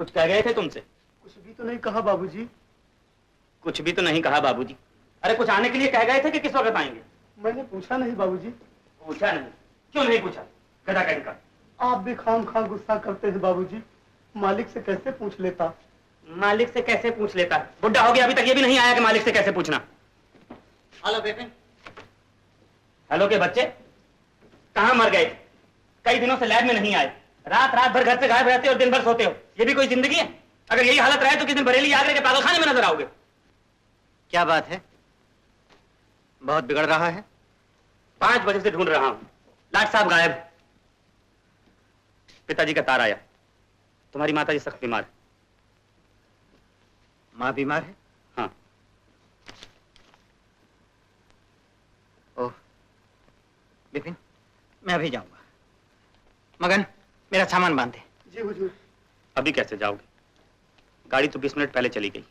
कुछ कह गए थे तुमसे? कुछ भी तो नहीं कहा बाबूजी। कुछ भी तो नहीं कहा बाबूजी? अरे कुछ आने के लिए कह गए थे कि किस वक्त आएंगे? मैंने पूछा नहीं बाबूजी। पूछा नहीं? क्यों नहीं पूछा? गधा कहीं का। आप भी खाम खा गुस्सा करते हैं बाबूजी। मालिक से कैसे पूछ लेता? मालिक से कैसे पूछ लेता? बुढ़ा हो गया अभी तक ये भी नहीं आया कि मालिक से कैसे पूछना। हेलो बिपिन। हेलो के बच्चे कहां मर गए? कई दिनों से लैब में नहीं आए, रात रात भर घर से गायब रहते हो और दिन भर सोते हो। ये भी कोई जिंदगी है? अगर यही हालत रहे तो किस दिन बरेली आगरे के पागलखाने में नजर आओगे। क्या बात है, बहुत बिगड़ रहा है? 5 बजे से ढूंढ रहा हूं, लाट साहब गायब। पिताजी का तार आया, तुम्हारी माता जी सख्त बीमार है। माँ बीमार है? हाँ। ओह बिपिन, मैं अभी जाऊंगा। मगन मेरा सामान बांध दे। जी हुजूर। अभी कैसे जाओगे? गाड़ी तो 20 मिनट पहले चली गई।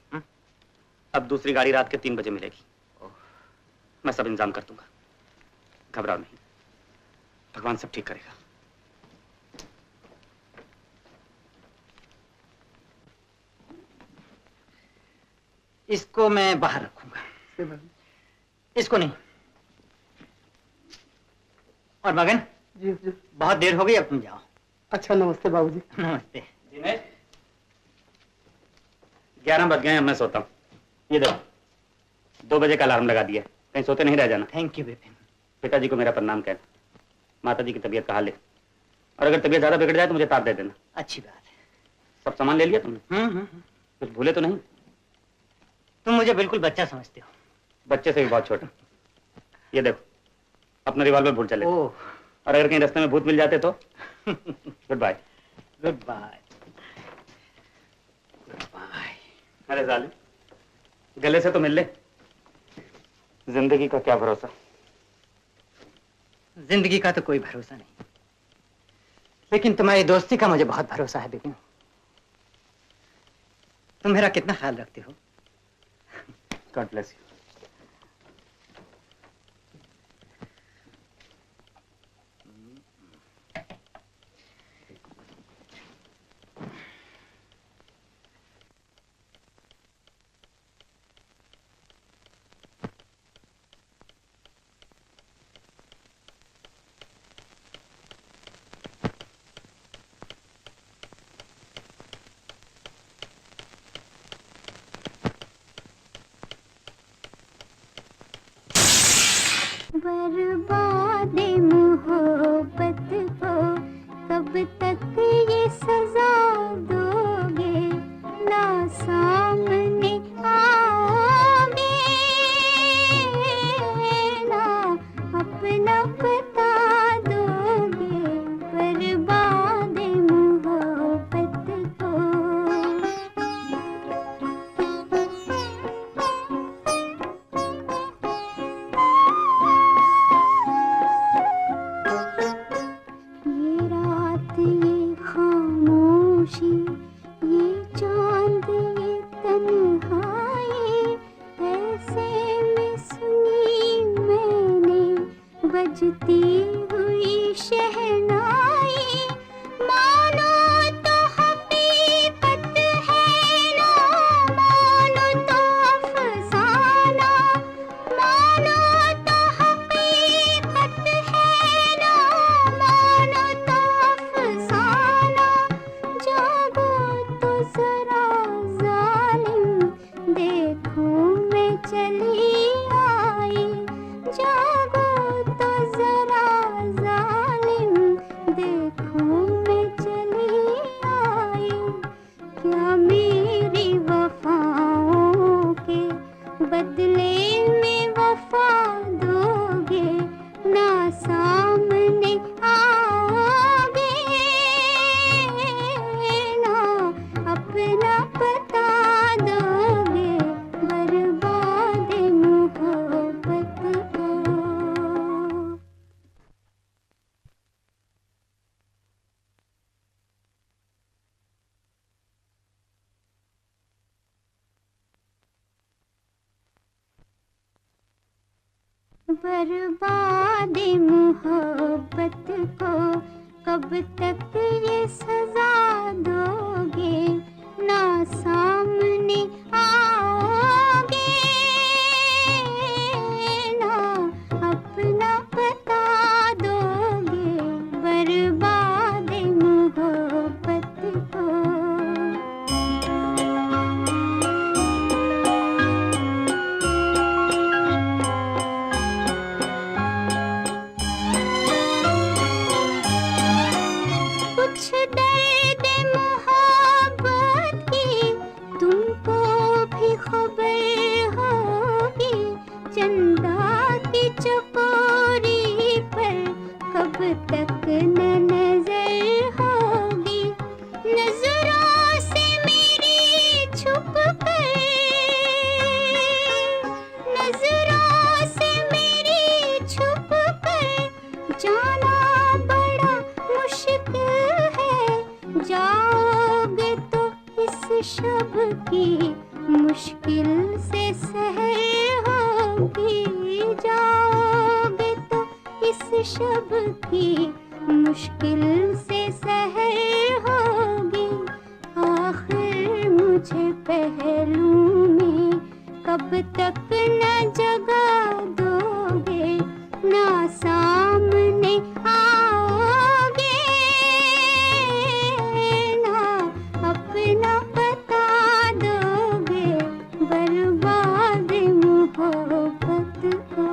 अब दूसरी गाड़ी रात के 3 बजे मिलेगी। मैं सब इंतजाम कर दूंगा, घबराओ नहीं, भगवान सब ठीक करेगा। इसको मैं बाहर रखूंगा, इसको नहीं। और मगन जी हुजूर। बहुत देर हो गई, अब तुम जाओ। अच्छा नमस्ते बाबूजी। नमस्ते। दिनेश 11 बज गए हैं, मैं सोता हूँ। ये देखो 2 बजे का अलार्म लगा दिया, कहीं सोते नहीं रह जाना। Thank you Bipin. पिताजी को मेरा प्रणाम कहना, माता जी की तबीयत का हाल है, और अगर तबीयत ज्यादा बिगड़ जाए तो मुझे तार दे देना। अच्छी बात है। सब सामान ले लिया तुमने? कुछ भूले तो नहीं? तुम मुझे बिल्कुल बच्चा समझते हो। बच्चे से भी बहुत छोटा। ये देखो अपना रिवॉल्वर भूल चले, ओह, और अगर कहीं रास्ते में भूत मिल जाते तो? Goodbye. Goodbye. Goodbye. अरे जालिम, गले से तो मिल ले। जिंदगी का क्या भरोसा। जिंदगी का तो कोई भरोसा नहीं, लेकिन तुम्हारी दोस्ती का मुझे बहुत भरोसा है बिपिन। तुम मेरा कितना ख्याल रखते हो। God bless you. बर्बाद मोहब्बत को कब तक ये सजा दोगे, ना सामने आओगे, ना अपना पता दोगे, बर्बाद मोहब्बत को। ये रात ये खामोशी, ये चांद ये तन्हाई, ऐसे में सुनी मैंने बजती हुई शहनाई। मानो तो हकीकत है ना मानो तो अफसाना, मानो तो हकीकत है ना मानो तो अफसाना। जागो तो जरा जालिम, देखो मैं चली आई। जागो तो जरा जालिम, देखो मैं चली आई। क्या मेरी वफाओं के बदले में वफा दोगे, ना सामने आओगे, ना अपना पता दोगे, बर्बाद मोहब्बत को। बर्बाद मोहब्बत को कब तक ये सजा दोगे, ना सामने आओगे, ना अपना बता दोगे, बर्बाद मोहब्बत को। कुछ दर्द मोहब्बत की तुमको भी खबर होगी, चंदा की चकोरी पर कब तक न नजर होगी, नजरों से मेरी छुप कर, नजरों से मेरी छुप कर जाना बड़ा मुश्किल है, जाओगे तो इस शब की मुश्किल से सहर होगी, जाओगे तो इस शब की मुश्किल से सहर होगी, आखिर मुझे पहलू में कब तक न जगा दोगे, ना सामने आओगे, ना अपना बता दोगे, बर्बाद मोहब्बत को।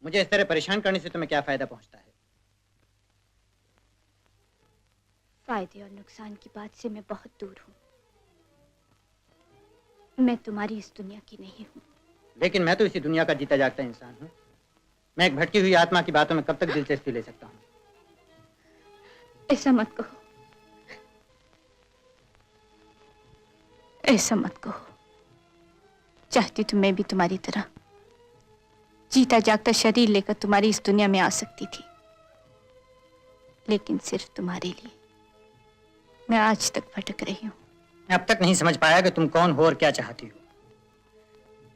मुझे इस तरह परेशान करने से तुम्हें क्या फायदा पहुंचता है? फायदे और नुकसान की बात से मैं बहुत दूर हूँ। मैं तुम्हारी इस दुनिया की नहीं हूँ। लेकिन मैं तो इसी दुनिया का जीता जागता इंसान हूँ। मैं एक भटकी हुई आत्मा की बातों में कब तक दिलचस्पी ले सकता हूँ? ऐसा मत कहो, ऐसा मत कहो। चाहती तो मैं भी तुम्हारी तरह जीता जागता शरीर लेकर तुम्हारी इस दुनिया में आ सकती थी, लेकिन सिर्फ तुम्हारे लिए मैं आज तक भटक रही हूँ। मैं अब तक नहीं समझ पाया कि तुम कौन हो और क्या चाहती हो।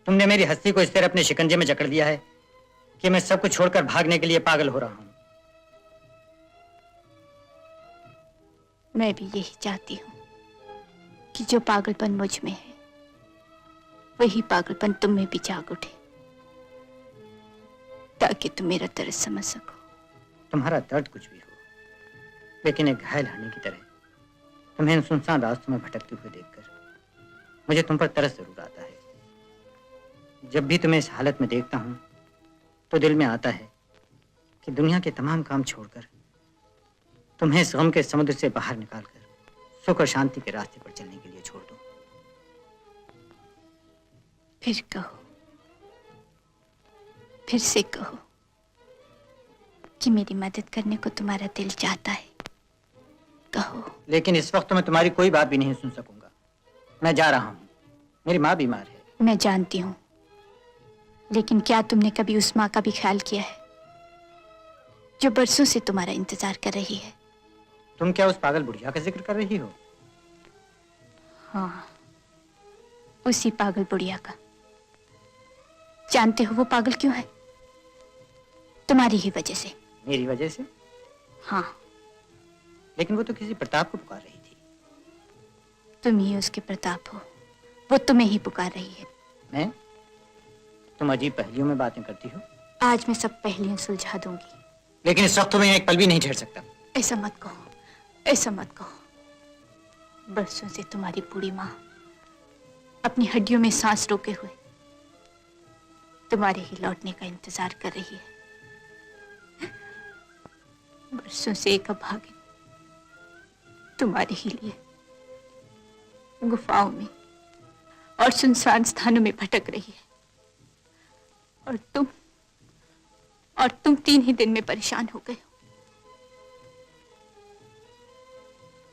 तुमने मेरी हस्ती को इस तरह अपने शिकंजे में जकड़ दिया है कि मैं सब कुछ छोड़कर भागने के लिए पागल हो रहा हूँ। मैं भी यही चाहती हूँ कि जो पागलपन मुझ में है वही पागलपन तुम में भी जाग उठे, ताकि तुम मेरा दर्द समझ सको। तुम्हारा दर्द कुछ भी हो, लेकिन एक घायल हानि की तरह तुम्हें इन सुनसान रास्तों में भटकते हुए देखकर मुझे तुम पर तरस जरूर आता है। जब भी तुम्हें इस हालत में देखता हूं तो दिल में आता है कि दुनिया के तमाम काम छोड़कर तुम्हें इस गम के समुद्र से बाहर निकालकर सुख और शांति के रास्ते पर चलने के लिए छोड़ दूं। फिर कहो, फिर से कहो कि मेरी मदद करने को तुम्हारा दिल चाहता है। कहो। लेकिन इस वक्त तो मैं तुम्हारी कोई बात भी नहीं सुन सकूंगा। मैं जा रहा हूँ, मेरी माँ बीमार है। मैं जानती हूँ, लेकिन क्या तुमने कभी उस माँ का भी ख्याल किया है जो बरसों से तुम्हारा इंतजार कर रही है? तुम क्या उस पागल बुढ़िया का जिक्र कर रही हो? हाँ, उसी पागल बुढ़िया का। जानते हो वो पागल क्यों है? तुम्हारी ही वजह से। मेरी वजह से? हाँ। लेकिन वो तो किसी प्रताप को पुकार रही थी। तुम ही उसके प्रताप हो, वो तुम्हें ही पुकार रही है। मैं? तुम अजीब पहेलियों में बातें करती हो। आज मैं सब पहेलियां सुलझा दूंगी। लेकिन इस वक्त मैं एक पल भी नहीं ठहर सकता। ऐसा मत कहो, ऐसा मत कहो। बरसों से तुम्हारी बूढ़ी माँ अपनी हड्डियों में सांस रोके हुए तुम्हारे ही लौटने का इंतजार कर रही है। बरसों से एक अभागिन तुम्हारे ही लिए गुफाओं में और सुनसान स्थानों में भटक रही है, और तुम 3 ही दिन में परेशान हो गए हो।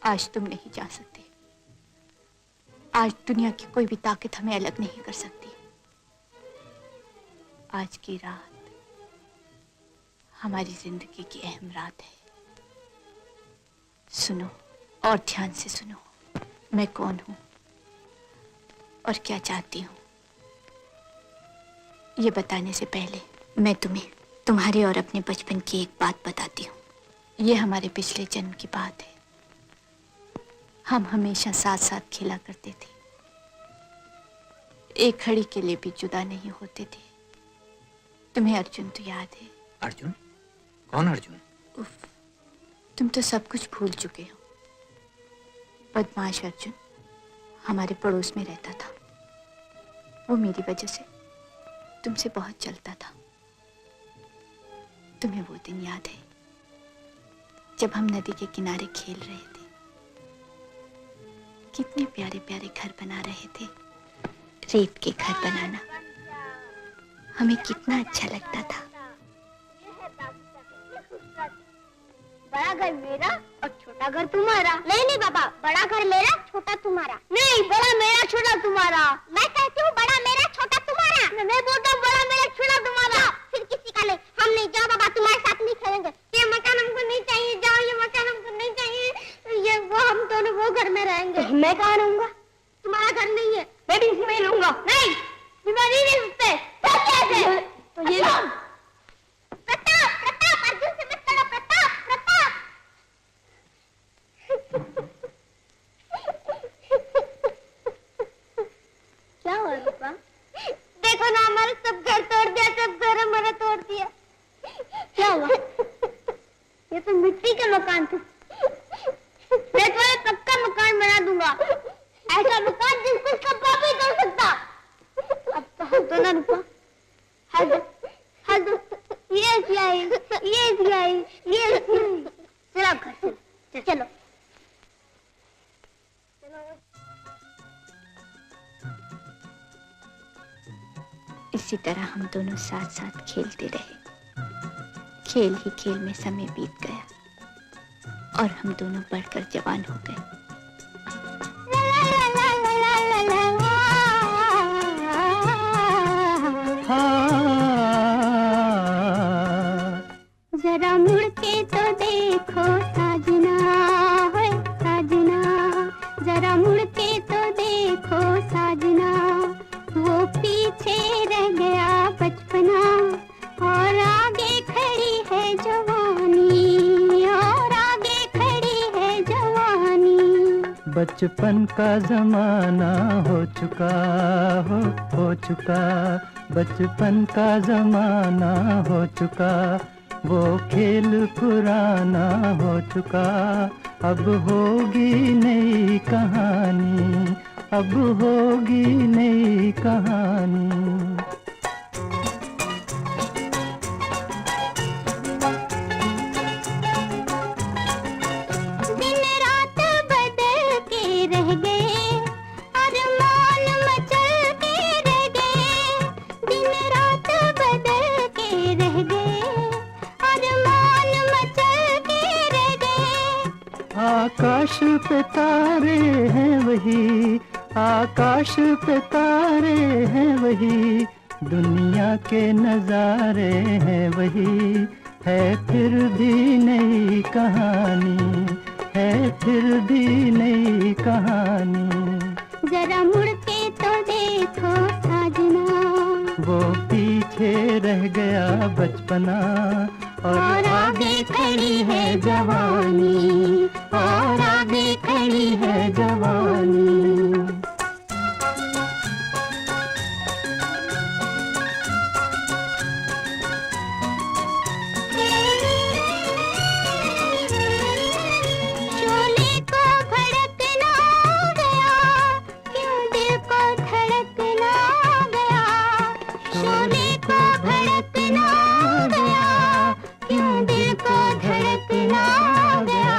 आज तुम नहीं जा सकते। आज दुनिया की कोई भी ताकत हमें अलग नहीं कर सकती। आज की रात हमारी जिंदगी की अहम रात है। सुनो और ध्यान से सुनो, मैं कौन हूं और क्या चाहती हूं। ये बताने से पहले मैं तुम्हें तुम्हारे और अपने बचपन की एक बात बताती हूँ। ये हमारे पिछले जन्म की बात है। हम हमेशा साथ साथ खेला करते थे, एक घड़ी के लिए भी जुदा नहीं होते थे। तुम्हें अर्जुन तो याद है? अर्जुन? कौन अर्जुन? उफ, तुम तो सब कुछ भूल चुके हो। बदमाश अर्जुन हमारे पड़ोस में रहता था। वो मेरी वजह से तुमसे बहुत चलता था। तुम्हें वो दिन याद है जब हम नदी के किनारे खेल रहे थे? कितने प्यारे प्यारे घर बना रहे थे। रेत के घर बनाना हमें कितना अच्छा लगता था। बड़ा घर मेरा और छोटा घर तुम्हारा। नहीं नहीं पापा, बड़ा घर मेरा छोटा तुम्हारा। नहीं, बड़ा मेरा छोटा तुम्हारा। मैं कहती हूँ बड़ा मेरा छोटा तुम्हारा। मैं बोलता हूँ बड़ा मेरा छोटा तुम्हारा। फिर किसी का नहीं, हम नहीं। जाओ बाबा, तुम्हारे साथ नहीं खेलेंगे। ये मकान हमको नहीं चाहिए। जाओ, ये मकान हमको नहीं चाहिए। ये वो हम दोनों वो घर में रहेंगे। तो मैं कहाँ रहूंगा? तुम्हारा घर नहीं है, मैं भी इसी में रहूंगा। नहीं, मैं नहीं रह सकते। तो ये प्रताप, प्रताप, अर्जुन से मत करो। प्रताप, प्रताप। क्या हुआ पापा? देखो ना, हमारे सब घर तोड़ दिया, सब घर हमारा तोड़ दिया। क्या हुआ? ये तो मिट्टी का मकान था। मैं तुम्हें पक्का मकान बना दूंगा। ऐसा मकान जिसको उसका बाप ही तोड़ सकता। अब तो हम तो ना रुका। ये चलो घर चलो। इसी तरह हम दोनों साथ साथ खेलते रहे। खेल ही खेल में समय बीत गया और हम दोनों बढ़कर जवान हो गए। जरा मुड़ के तो देखो साजना, होए साजना, जरा मुड़ के तो देखो साजना, वो पीछे रह गया बचपना और आगे खड़ी है जवानी, और आगे खड़ी है जवानी। बचपन का जमाना हो चुका, हो चुका, बचपन का जमाना हो चुका, वो खेल पुराना हो चुका। अब होगी नई कहानी, अब होगी नई कहानी। दिन रात बदल के रह गए, अरमान मचल के रह गए, दिन रात बदल के रह गए, अरमान मचल के रह गए। आकाश पे तारे हैं वही, आकाश पे तारे हैं वही, दुनिया के नजारे हैं वही, है फिर भी नई कहानी, है फिर भी नई कहानी। जरा मुड़ के तो देखो साजना, वो पीछे रह गया बचपना और आगे खड़ी है जवानी, और आगे खड़ी है जवानी। शोले को भड़कना गया, क्यों दिल को धड़कना गया, शोले को भड़कना गया, क्यों दिल को धड़कना गया।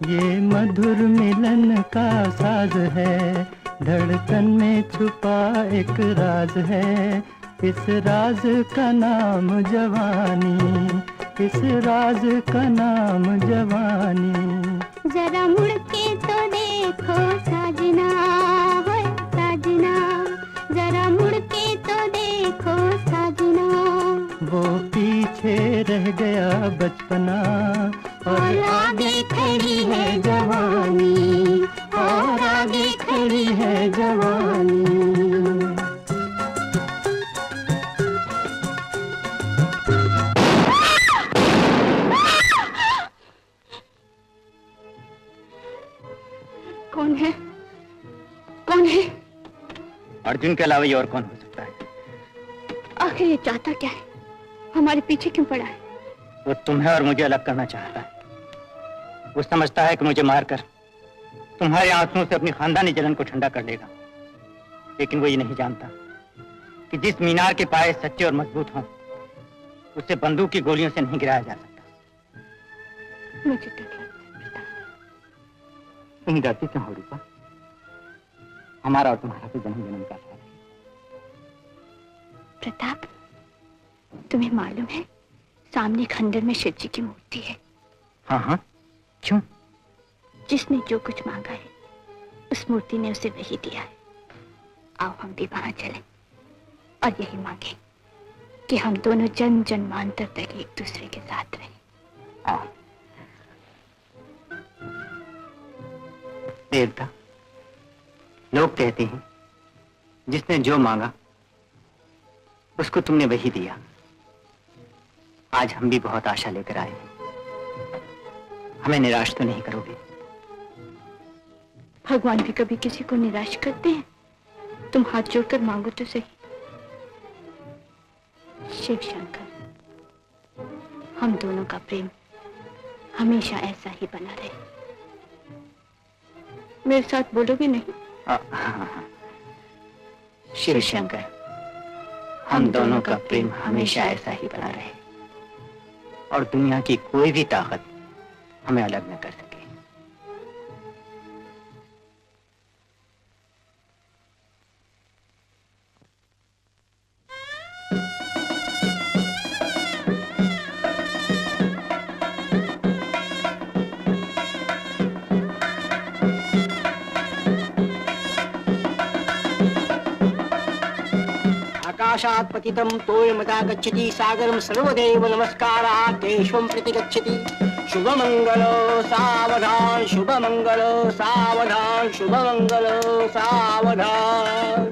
ये मधुर मिलन का साज है, धड़कन में छुपा एक राज है, इस राज का नाम जवानी, इस राज का नाम जवानी। जरा मुड़ के तो देखो साजना, होए साजना, जरा मुड़ के तो देखो साजना, वो पीछे रह गया बचपना और आगे खड़ी है जवानी, और आगे खड़ी है जवानी। कौन है? कौन है? अर्जुन के अलावा ये और कौन हो सकता है? आखिर ये चाहता क्या है? हमारे पीछे क्यों पड़ा है? वो तुम्हें और मुझे अलग करना चाहता है। वो समझता है कि मुझे मारकर तुम्हारे आंसुओं से अपनी खानदानी जलन को ठंडा कर लेगा, लेकिन वो ये नहीं जानता कि जिस मीनार के पाए सच्चे और मजबूत हों, उसे बंदूक की गोलियों से नहीं गिराया जा सकता। मुझे डर लगता है। तुम डरती क्यों हो रूपा? हमारा और तुम्हारा तो जन्म जन्म का साथ है। प्रताप, तुम्हें मालूम है सामने खंडर में शिव जी की मूर्ति है। हाँ हाँ, क्यों? जिसने जो कुछ मांगा है उस मूर्ति ने उसे वही दिया है। आओ हम भी वहां चलें और यही मांगे कि हम दोनों जन्म जन्मांतर तक एक दूसरे के साथ रहें। देवता, लोग कहते हैं जिसने जो मांगा उसको तुमने वही दिया। आज हम भी बहुत आशा लेकर आए हैं, हमें निराश तो नहीं करोगे? भगवान भी कभी किसी को निराश करते हैं? तुम हाथ जोड़कर मांगो तो सही। शिव शंकर, हम दोनों का प्रेम हमेशा ऐसा ही बना रहे। मेरे साथ बोलोगे नहीं? शिव शंकर, हम दोनों का प्रेम हमेशा ऐसा ही बना रहे और दुनिया की कोई भी ताकत हमें अलग न कर सके। आकाशात् पतितं तोयमता गच्छति सागरं सर्वदेव नमस्कारः तेष्वं प्रतिगच्छति। शुभमंगलो सावधान, शुभमंगलो सावधान, शुभमंगलो सावधान।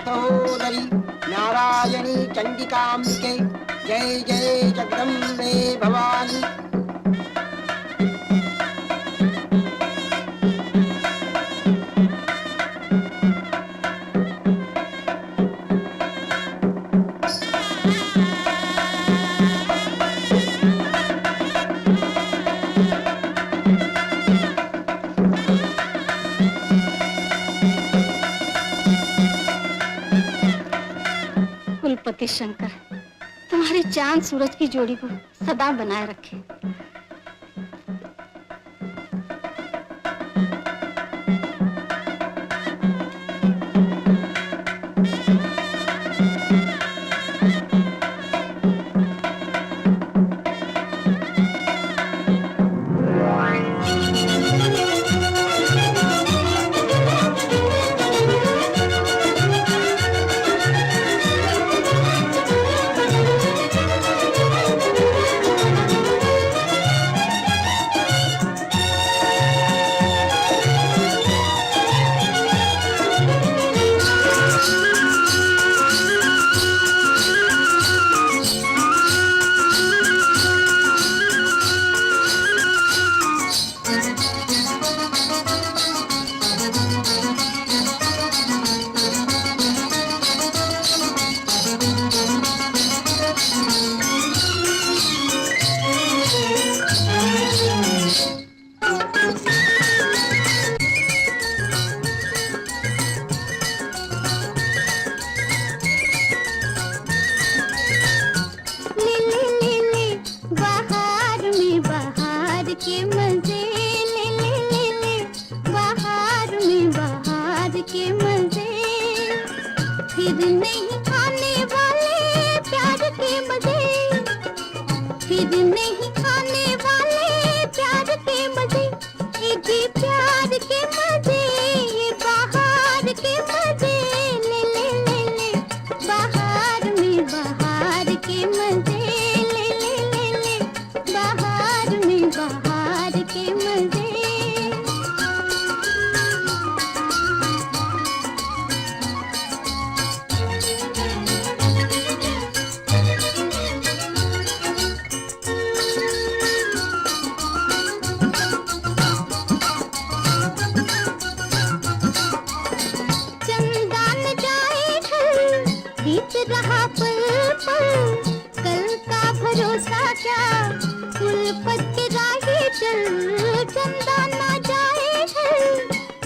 सहोदरी नारायणी चंडिकांबिके जय जय जगदम्बे भवानी। कुलपति शंकर तुम्हारे चांद सूरज की जोड़ी को सदा बनाए रखे।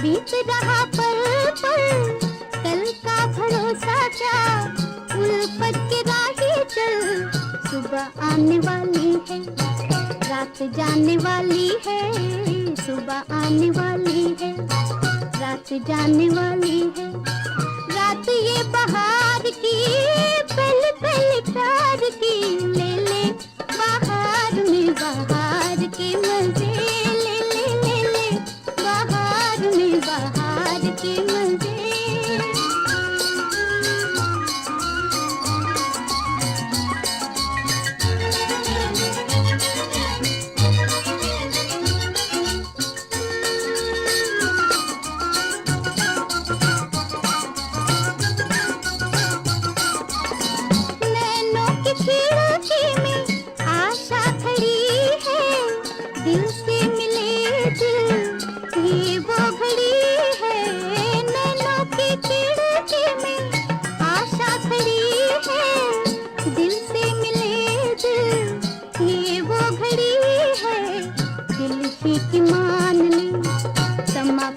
बीत रहा पल पल, कल का भरोसा क्या, उल्फत के राही चल। सुबह आने वाली है, रात जाने वाली है, सुबह आने वाली है, रात जाने वाली है। रात ये बहार की, पहले पहले प्यार की, ले ले बहार में बहार के मजे, ले ले ले ले बहार में बहार के मजे।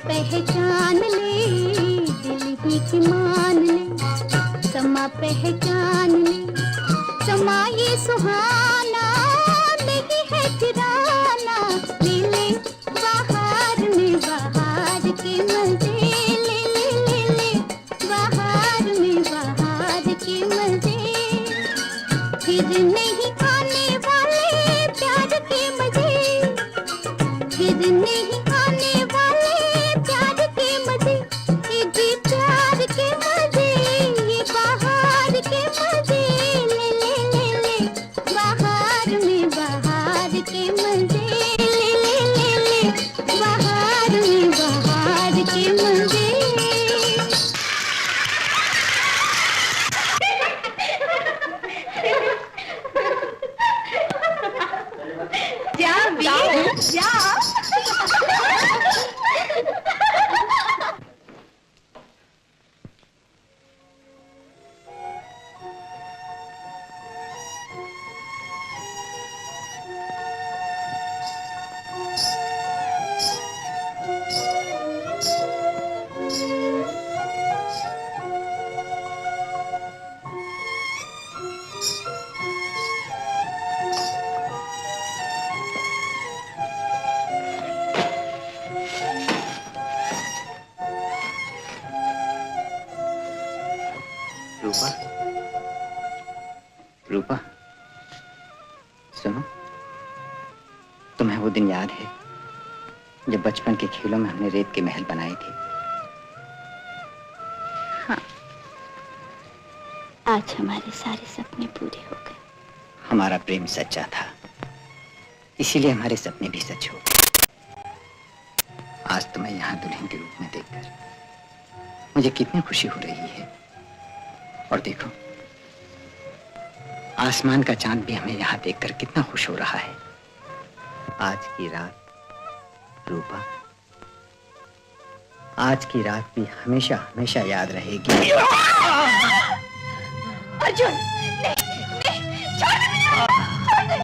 पहचान ले, दिल ही की मान ले, समा पहचान ले, समा ये सुहाना नहीं है तिराना, ले ले बहार में बहार के मजे, ले ले ले ले बहार में बहार के मजे। फिर नहीं आने वाले प्यार के मजे, फिर नहीं आने वाले प्यार के मजे, ये प्यार के मजे, ये बहार के मजे, ले ले ले ले बहार में बहार के मजे, ले ले ले ले बहार में बहार के मजे। रूपा, रूपा, सुनो, तुम्हें वो दिन याद है जब बचपन के खेलों में हमने रेत के महल बनाए थे? हाँ, आज हमारे सारे सपने पूरे हो गए। हमारा प्रेम सच्चा था, इसीलिए हमारे सपने भी सच हो गए। आज तुम्हें यहाँ दुल्हन के रूप में देखकर मुझे कितनी खुशी हो रही है। और देखो, आसमान का चांद भी हमें यहाँ देखकर कितना खुश हो रहा है। आज की रात रूपा, आज की रात भी हमेशा हमेशा याद रहेगी। अर्जुन, नहीं, नहीं, छोड़ दे,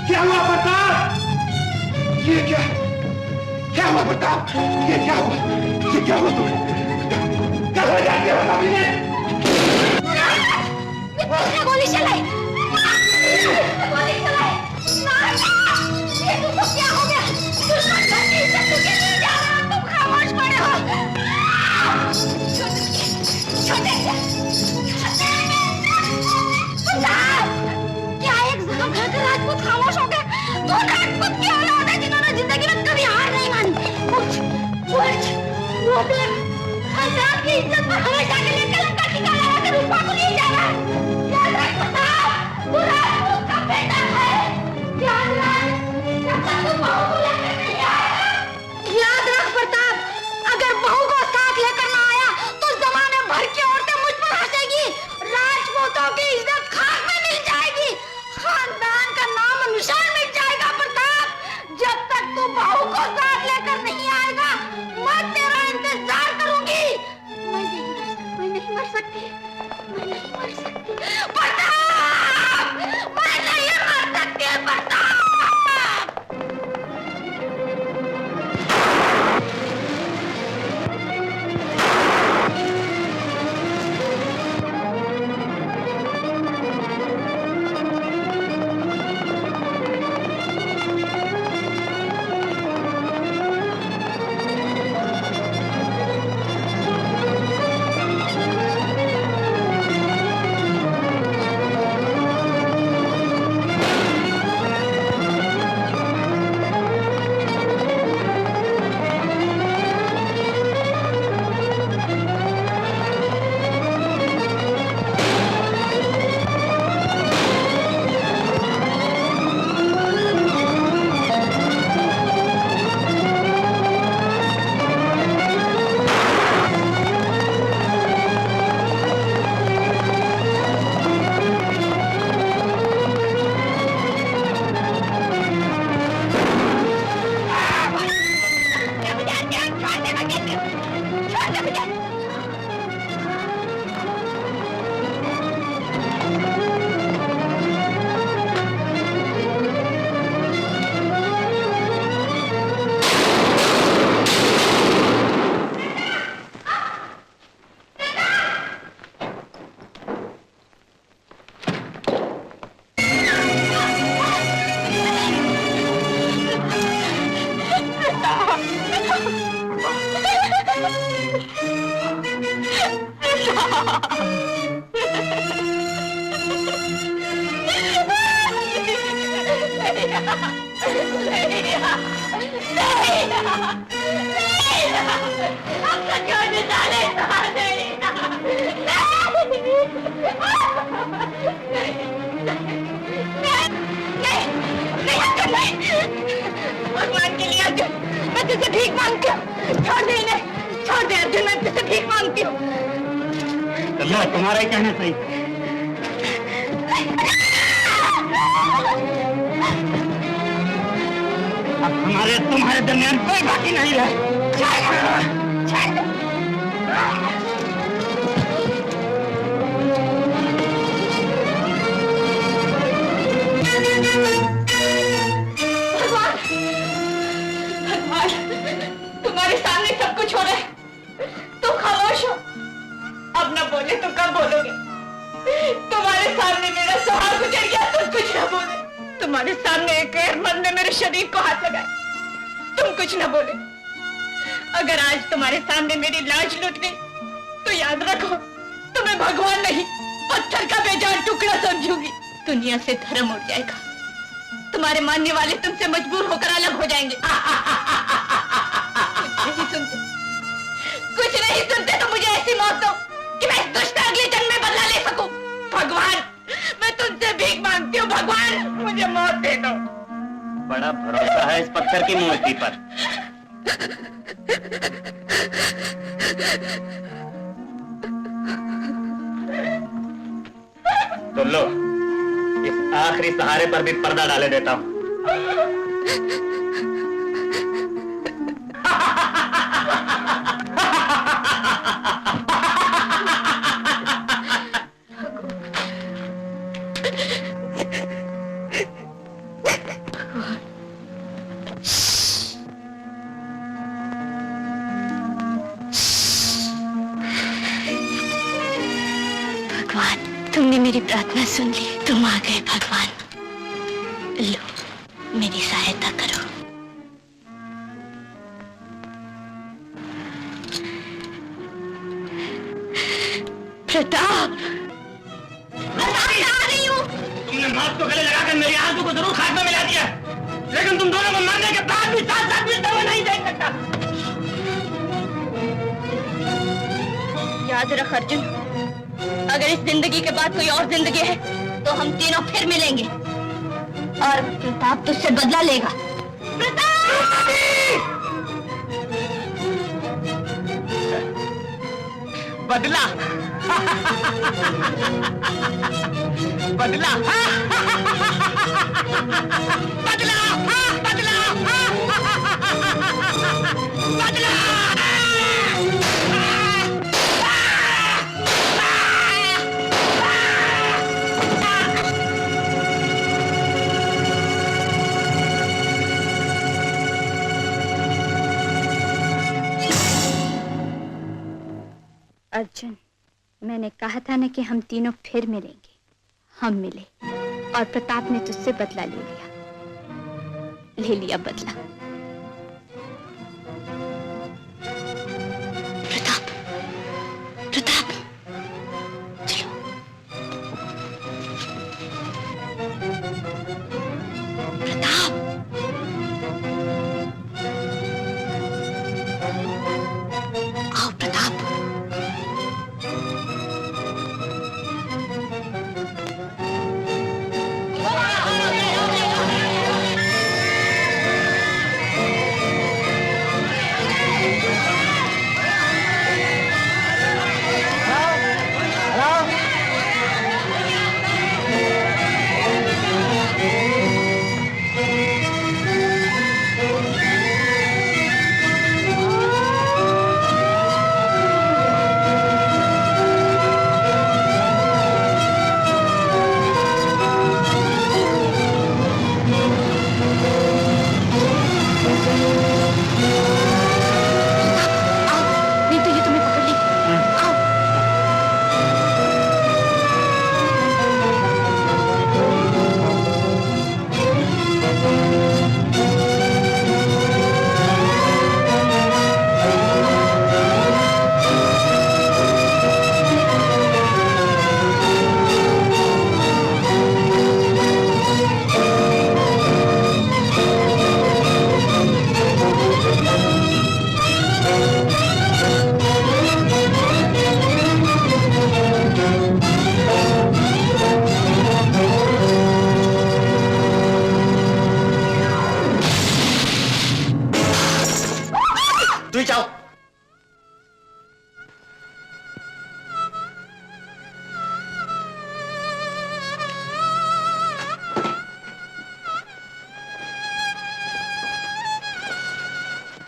क्या हुआ प्रताप? ये क्या हुआ प्रताप? ये क्या हुआ? ये क्या हुआ तुम्हें? क्या हो जाती है प्रताप? किसने गोली चलाई? गोली चलाई? ये तुमको क्या हो गया? दुश्मन घर की इज्जत तुझे नहीं जा रहा, तुम खामोश पड़े हो। क्या एक जख्म खाकर राजपूत खामोश हो गए? तू राजपूत की औलाद है जिन्होंने जिंदगी में कभी हार नहीं मानी। उठ, वो भी खानदान की इज्जत पर हमेशा के लिए कलंक का टीका लगाकर रूपा को ले जा रहा है। याद रख प्रताप, तू राजपूत का बेटा है। याद रख, जब तक तू बहू को लेकर नहीं आया। याद रख प्रताप, अगर बहू को साथ लेकर ना आया तो जमाने भर की औरतें मुझ पर हंसेगी। राजपूतों की इज्जत खाक में मिल जाएगी, खानदान का नाम निशान मिट जाएगा। प्रताप, जब तक तू बहू को साथ लेकर नहीं आएगा मैं तेरा इंतजार करूंगी। मैं नहीं भगवान के लिए अर्जुन, मैं तुझसे भीख मांगती हूँ। छोड़ दे इन्हें, छोड़ दे अर्जुन, मैं तुझसे भीख मांगती हूँ। लो, तुम्हारा ही कहना सही। अब हमारे तुम्हारे दरमियान कोई बाकी नहीं है। भगवान, भगवान, तुम्हारे सामने सब कुछ हो रहा है, तुम खामोश हो। अब न बोले तो कब बोलोगे? तुम्हारे सामने मेरा सुहाग गुजर गया, तुम कुछ न बोले। तुम्हारे सामने एक गैरमर्द ने मेरे शरीर को हाथ लगाया, तुम कुछ न बोले। अगर आज तुम्हारे सामने मेरी लाज लुट गई तो याद रखो, तुम्हें भगवान नहीं पत्थर का बेजान टुकड़ा समझूंगी। दुनिया से धर्म उड़ जाएगा, तुम्हारे मानने वाले तुमसे मजबूर होकर अलग हो जाएंगे। कुछ नहीं सुनते तो मुझे ऐसी मौत दो कि मैं इस दुष्ट अगले जन्म में बदला ले सकूं। भगवान, मैं तुमसे भीख मांगती हूँ, भगवान मुझे मौत दे दो। बड़ा भरोसा है इस पत्थर की मूर्ति पर। तो लो, इस आखिरी सहारे पर भी पर्दा डाले देता हूँ। तुमने मेरी प्रार्थना सुन ली, तुम आ गए भगवान। लो, मेरी सहायता करो। प्रताप, मैं आ रही हूँ। तुमने मौत को गले लगाकर मेरी आंखों को जरूर खाक में मिला दिया, लेकिन तुम दोनों को मरने के बाद भी साथ साथ मिलते हुए नहीं देख सकता। याद रख अर्जुन, अगर इस जिंदगी के बाद कोई और जिंदगी है तो हम तीनों फिर मिलेंगे और प्रताप तुझसे बदला लेगा। प्रताप! बदला? बदला? बदला? बदला? बदला? अर्जुन, मैंने कहा था ना कि हम तीनों फिर मिलेंगे। हम मिले और प्रताप ने तुझसे बदला ले लिया बदला। प्रताप, प्रताप, चलो। प्रताप, आओ प्रताप।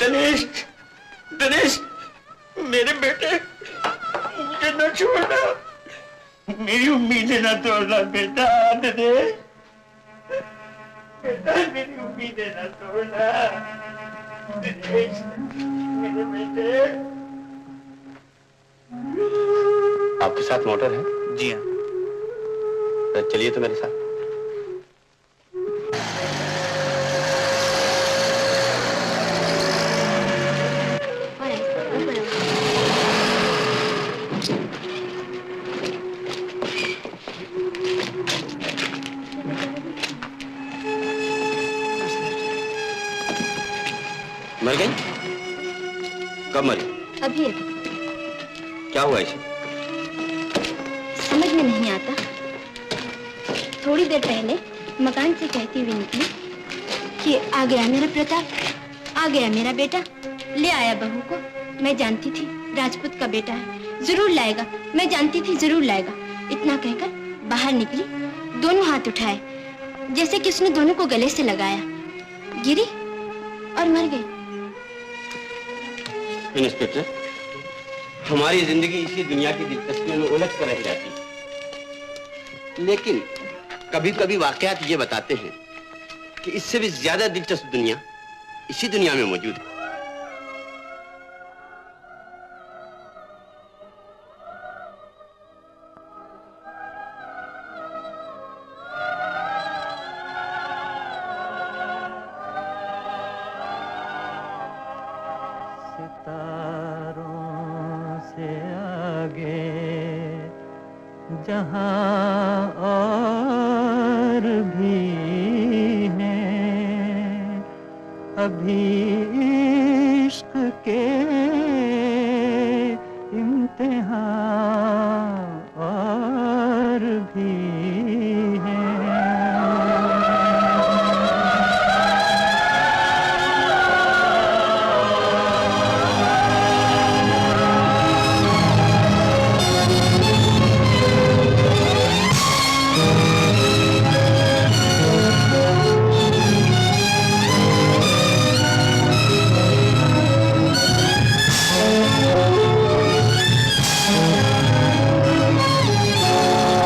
दिनेश, दिनेश, मेरे बेटे, मुझे न छोड़ना, मेरी उम्मीदें न तोड़ना बेटा। दिनेश, बेटा मेरी उम्मीदें न तोड़ना। दिनेश, मेरे बेटे। आपके साथ मोटर है? जी हाँ। तो चलिए तो मेरे साथ। मर गई? कब मरी? अभी क्या हुआ इसे? समझ में नहीं आता। थोड़ी देर पहले मकान से कहती हुई निकली कि आ गया मेरा प्रताप, आ गया मेरा बेटा, ले आया बहू को। मैं जानती थी राजपूत का बेटा है, जरूर लाएगा, मैं जानती थी जरूर लाएगा। इतना कहकर बाहर निकली, दोनों हाथ उठाए जैसे कि उसने दोनों को गले से लगाया, गिरी और मर गई। इंस्पेक्टर, हमारी जिंदगी इसी दुनिया की दिलचस्पियों में उलझ कर रह जाती, लेकिन कभी कभी वाकयात ये बताते हैं कि इससे भी ज्यादा दिलचस्प दुनिया इसी दुनिया में मौजूद है। जहाँ और भी हैं, अभी इश्क